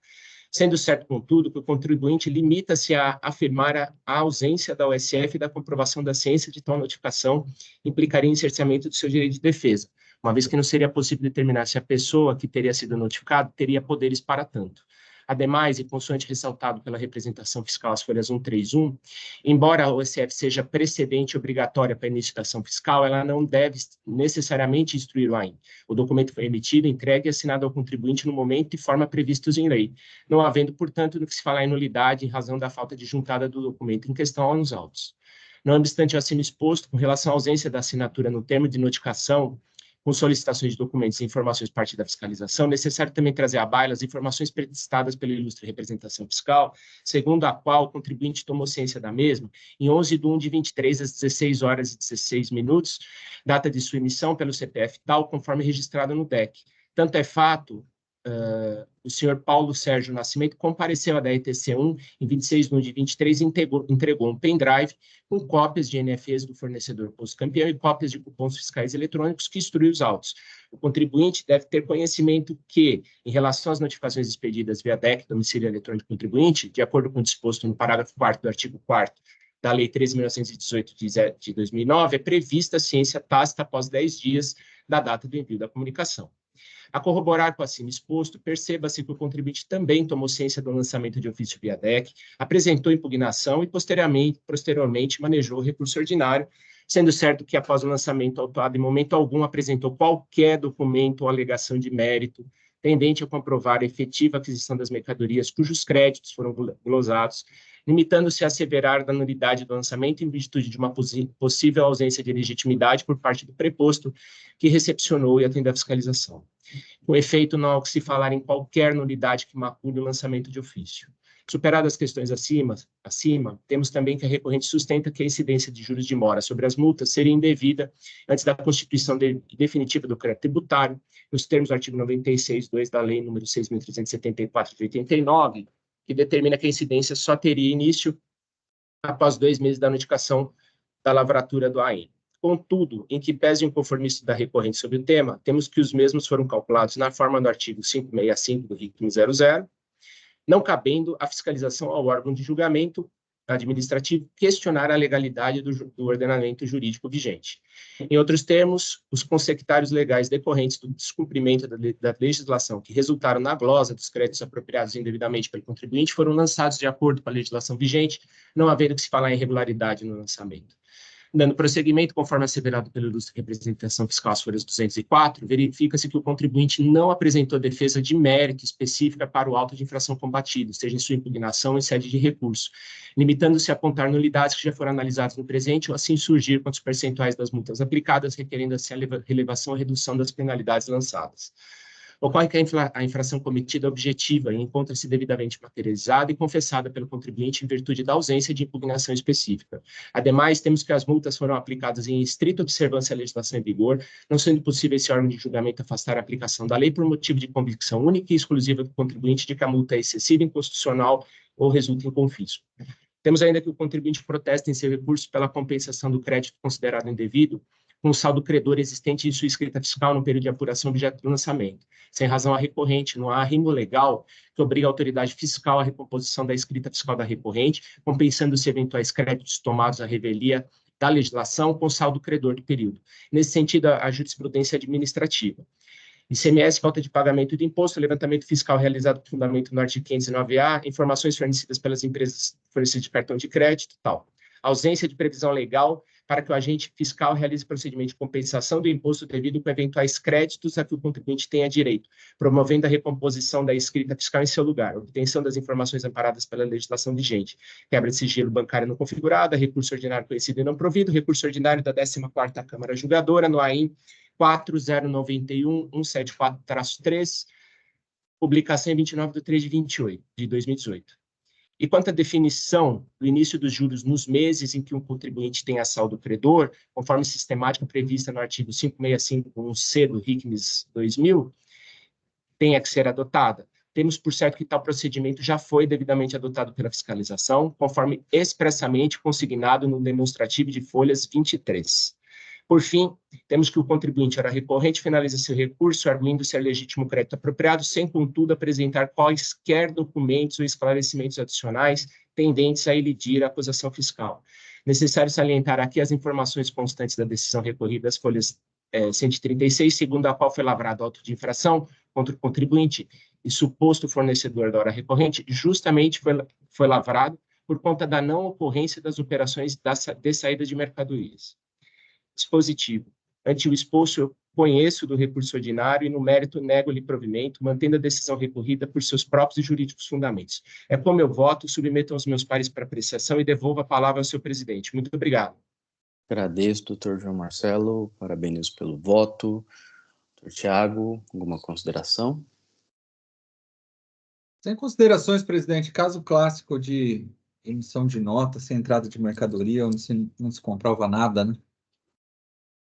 E: sendo certo, contudo, que o contribuinte limita-se a afirmar a ausência da USF e da comprovação da ciência de tal notificação implicaria em cerceamento do seu direito de defesa, uma vez que não seria possível determinar se a pessoa que teria sido notificada teria poderes para tanto. Ademais, e consoante ressaltado pela representação fiscal, as folhas 131, embora a OSF seja precedente obrigatória para a início da ação fiscal, ela não deve necessariamente instruir o AIN. O documento foi emitido, entregue e assinado ao contribuinte no momento e forma previstos em lei, não havendo, portanto, no que se falar em nulidade em razão da falta de juntada do documento em questão aos autos. Não obstante o acima exposto, com relação à ausência da assinatura no termo de notificação, com solicitações de documentos e informações parte da fiscalização, necessário também trazer à baila as informações prestadas pela ilustre representação fiscal, segundo a qual o contribuinte tomou ciência da mesma, em 11/1/23, às 16 horas e 16 minutos, data de sua emissão pelo CPF tal, conforme registrado no DEC. Tanto é fato o senhor Paulo Sérgio Nascimento compareceu à DRTC1 em 26 de 1 de 23 e entregou um pendrive com cópias de NFEs do fornecedor Posto Campeão e cópias de cupons fiscais eletrônicos que instrui os autos. O contribuinte deve ter conhecimento que, em relação às notificações expedidas via DEC, domicílio eletrônico do contribuinte, de acordo com o disposto no parágrafo 4º do artigo 4º da Lei 13.918 de 2009, é prevista a ciência tácita após 10 dias da data do envio da comunicação. A corroborar com o acima exposto, perceba-se que o contribuinte também tomou ciência do lançamento de ofício via DEC, apresentou impugnação e, posteriormente manejou o recurso ordinário, sendo certo que, após o lançamento autuado, em momento algum apresentou qualquer documento ou alegação de mérito tendente a comprovar a efetiva aquisição das mercadorias cujos créditos foram glosados, limitando-se a asseverar da nulidade do lançamento em virtude de uma possível ausência de legitimidade por parte do preposto que recepcionou e atendeu à fiscalização. Com efeito, não há o que se falar em qualquer nulidade que macule o lançamento de ofício. Superadas as questões acima, temos também que a recorrente sustenta que a incidência de juros de mora sobre as multas seria indevida antes da constituição definitiva do crédito tributário, nos termos do artigo 96.2 da Lei nº 6.374 de 89, que determina que a incidência só teria início após 2 meses da notificação da lavratura do AIN. Contudo, em que pese o inconformismo da recorrente sobre o tema, temos que os mesmos foram calculados na forma do artigo 565 do RIC 00, não cabendo a fiscalização ao órgão de julgamento administrativo questionar a legalidade do ordenamento jurídico vigente. Em outros termos, os consectários legais decorrentes do descumprimento da legislação que resultaram na glosa dos créditos apropriados indevidamente pelo contribuinte foram lançados de acordo com a legislação vigente, não havendo que se falar em irregularidade no lançamento. Dando prosseguimento, conforme asseverado pela ilustre representação fiscal às folhas 204, verifica-se que o contribuinte não apresentou defesa de mérito específica para o auto de infração combatido, seja em sua impugnação ou em sede de recurso, limitando-se a apontar nulidades que já foram analisadas no presente ou assim surgir quanto os percentuais das multas aplicadas, requerendo assim a relevação ou redução das penalidades lançadas. Ocorre que a infração cometida é objetiva e encontra-se devidamente materializada e confessada pelo contribuinte em virtude da ausência de impugnação específica. Ademais, temos que as multas foram aplicadas em estrita observância à legislação em vigor, não sendo possível esse órgão de julgamento afastar a aplicação da lei por motivo de convicção única e exclusiva do contribuinte de que a multa é excessiva, inconstitucional ou resulta em confisco. Temos ainda que o contribuinte protesta em seu recurso pela compensação do crédito considerado indevido, com o saldo credor existente em sua escrita fiscal no período de apuração objeto do lançamento. Sem razão, a recorrente não há arrimo legal que obriga a autoridade fiscal à recomposição da escrita fiscal da recorrente, compensando-se eventuais créditos tomados à revelia da legislação com saldo credor do período. Nesse sentido, a jurisprudência administrativa. ICMS, falta de pagamento de imposto, levantamento fiscal realizado com fundamento no artigo 509-A, informações fornecidas pelas empresas fornecidas de cartão de crédito, tal. Ausência de previsão legal para que o agente fiscal realize procedimento de compensação do imposto devido com eventuais créditos a que o contribuinte tenha direito, promovendo a recomposição da escrita fiscal em seu lugar, obtenção das informações amparadas pela legislação vigente, quebra de sigilo bancário não configurada, recurso ordinário conhecido e não provido, recurso ordinário da 14ª Câmara Julgadora, no AIN 4091-174-3, publicação em 29/3 de 2018. E quanto à definição do início dos juros nos meses em que um contribuinte tem a saldo credor, conforme sistemática prevista no artigo 565.1c do RICMS 2000, tenha que ser adotada. Temos por certo que tal procedimento já foi devidamente adotado pela fiscalização, conforme expressamente consignado no demonstrativo de folhas 23. Por fim, temos que o contribuinte, ora recorrente, finaliza seu recurso, arguindo ser legítimo crédito apropriado, sem, contudo, apresentar quaisquer documentos ou esclarecimentos adicionais tendentes a elidir a acusação fiscal. Necessário salientar aqui as informações constantes da decisão recorrida às folhas 136, segundo a qual foi lavrado auto de infração contra o contribuinte e suposto fornecedor da hora recorrente, justamente foi lavrado por conta da não ocorrência das operações de saída de mercadorias. Dispositivo. Ante o exposto, eu conheço do recurso ordinário e, no mérito, nego-lhe provimento, mantendo a decisão recorrida por seus próprios e jurídicos fundamentos. É como eu voto, submeto aos meus pares para apreciação e devolvo a palavra ao seu presidente. Muito obrigado.
A: Agradeço, doutor João Marcelo, parabenizo pelo voto. Doutor Tiago, alguma consideração?
C: Sem considerações, presidente, caso clássico de emissão de nota sem entrada de mercadoria, onde não se comprova nada, né?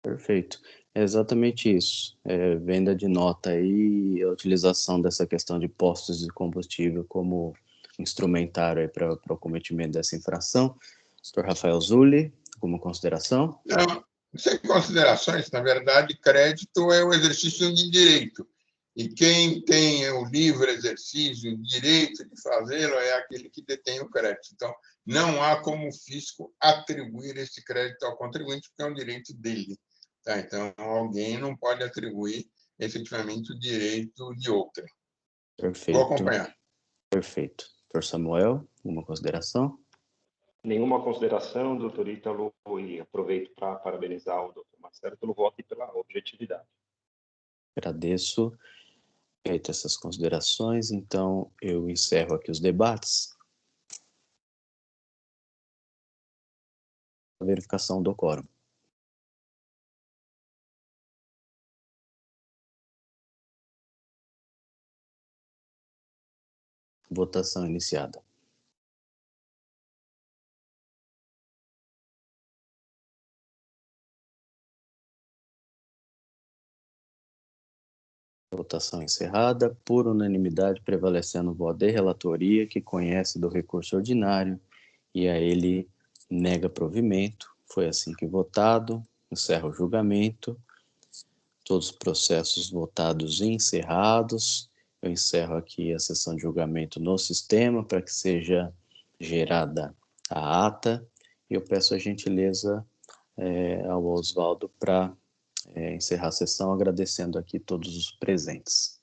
A: Perfeito. É exatamente isso. Venda de nota e a utilização dessa questão de postos de combustível como instrumentário para o cometimento dessa infração. Dr. Rafael Zulli, alguma consideração?
B: Não, sem considerações, na verdade, crédito é o exercício de direito. E quem tem o livre exercício, o direito de fazê-lo, é aquele que detém o crédito. Então, não há como o fisco atribuir esse crédito ao contribuinte, porque é um direito dele. Tá? Então, alguém não pode atribuir efetivamente o direito de outrem. Vou
A: Perfeito.
B: acompanhar.
A: Perfeito. Dr. Samuel, alguma consideração?
D: Nenhuma consideração, doutor Ítalo, e aproveito para parabenizar o doutor Marcelo pelo voto e pela objetividade.
A: Agradeço. Feitas essas considerações, então eu encerro aqui os debates. A verificação do quórum. Votação iniciada. Votação encerrada, por unanimidade, prevalecendo o voto de relatoria, que conhece do recurso ordinário e a ele nega provimento. Foi assim que votado. Encerro o julgamento. Todos os processos votados e encerrados. Eu encerro aqui a sessão de julgamento no sistema para que seja gerada a ata. E eu peço a gentileza ao Oswaldo para encerrar a sessão, agradecendo aqui todos os presentes.